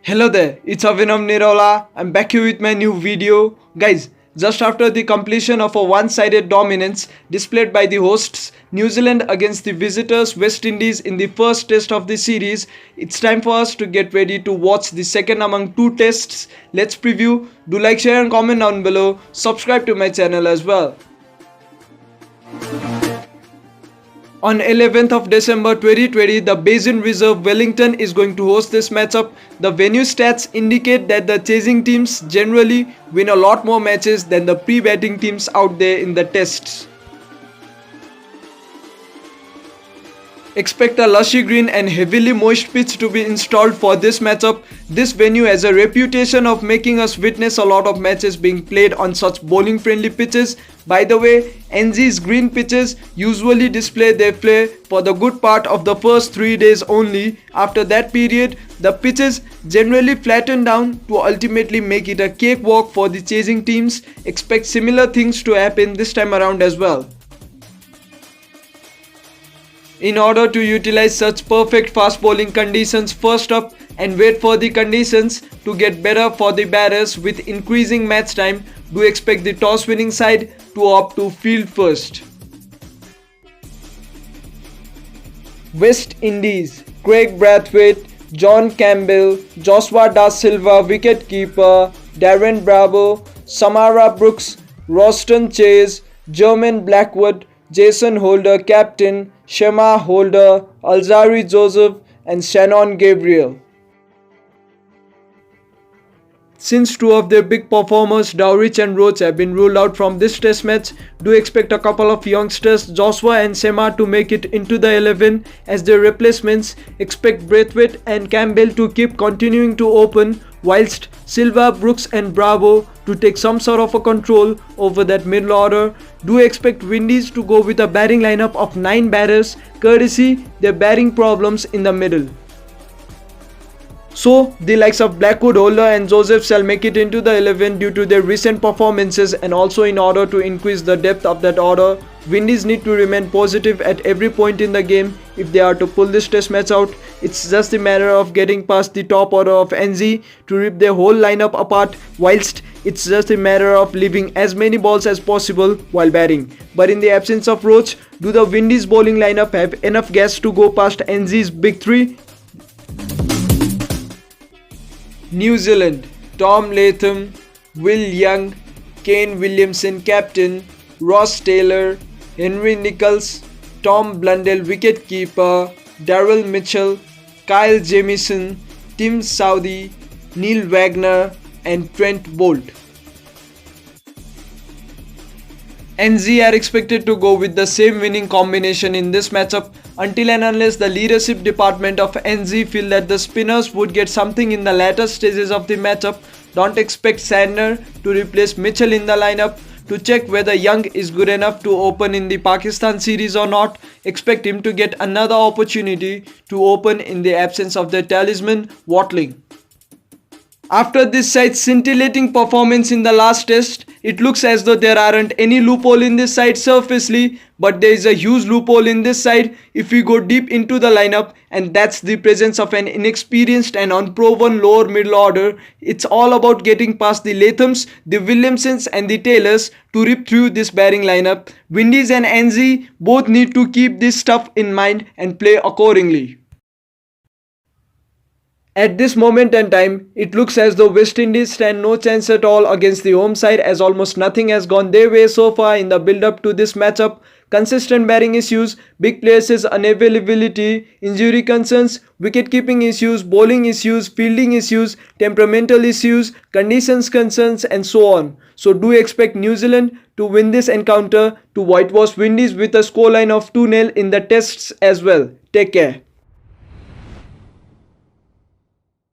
Hello there, it's Avinam Nirola. I'm back here with my new video. Guys, just after the completion of a one-sided dominance displayed by the hosts New Zealand against the visitors West Indies in the first test of the series, it's time for us to get ready to watch the second among two tests. Let's preview. Do like, share and comment down below. Subscribe to my channel as well. On 11th of December 2020, the Basin Reserve Wellington is going to host this matchup. The venue stats indicate that the chasing teams generally win a lot more matches than the pre-batting teams out there in the tests. Expect a lushy green and heavily moist pitch to be installed for this matchup. This venue has a reputation of making us witness a lot of matches being played on such bowling friendly pitches. By the way, NZ's green pitches usually display their play for the good part of the first 3 days only. After that period, the pitches generally flatten down to ultimately make it a cakewalk for the chasing teams. Expect similar things to happen this time around as well. In order to utilize such perfect fast bowling conditions first up and wait for the conditions to get better for the batters with increasing match time, do expect the toss winning side to opt to field first. West Indies: Craig Brathwaite, John Campbell, Joshua Da Silva wicketkeeper, Darren Bravo, Samara Brooks, Roston Chase, Jermaine Blackwood, Jason Holder captain, Shema Holder, Alzari Joseph and Shannon Gabriel. Since two of their big performers, Dowrich and Roach, have been ruled out from this test match, do expect a couple of youngsters, Joshua and Shema, to make it into the 11 as their replacements. Expect Brathwaite and Campbell to keep continuing to open, whilst Silva, Brooks and Bravo to take some sort of a control over that middle order. Do expect Windies to go with a batting lineup of 9 batters, courtesy their batting problems in the middle. So, the likes of Blackwood, Holder and Joseph shall make it into the 11 due to their recent performances, and also in order to increase the depth of that order. Windies need to remain positive at every point in the game if they are to pull this test match out. It's just a matter of getting past the top order of NZ to rip their whole lineup apart, whilst it's just a matter of leaving as many balls as possible while batting. But in the absence of Roach, do the Windies bowling lineup have enough gas to go past NZ's big three? New Zealand: Tom Latham, Will Young, Kane Williamson captain, Ross Taylor, Henry Nicholls, Tom Blundell wicketkeeper, Daryl Mitchell, Kyle Jamieson, Tim Southee, Neil Wagner and Trent Boult. NZ are expected to go with the same winning combination in this matchup until and unless the leadership department of NZ feel that the spinners would get something in the latter stages of the matchup. Don't expect Sandner to replace Mitchell in the lineup. To check whether Young is good enough to open in the Pakistan series or not, expect him to get another opportunity to open in the absence of their talisman, Watling. After this side's scintillating performance in the last test, it looks as though there aren't any loophole in this side surfacely, but there is a huge loophole in this side if we go deep into the lineup, and that's the presence of an inexperienced and unproven lower middle order. It's all about getting past the Lathams, the Williamsons and the Taylors to rip through this batting lineup. Windies and NZ both need to keep this stuff in mind and play accordingly. At this moment in time, it looks as though West Indies stand no chance at all against the home side, as almost nothing has gone their way so far in the build-up to this matchup. Consistent batting issues, big players' unavailability, injury concerns, wicket-keeping issues, bowling issues, fielding issues, temperamental issues, conditions concerns and so on. So do expect New Zealand to win this encounter, to whitewash Windies with a scoreline of 2-0 in the tests as well. Take care.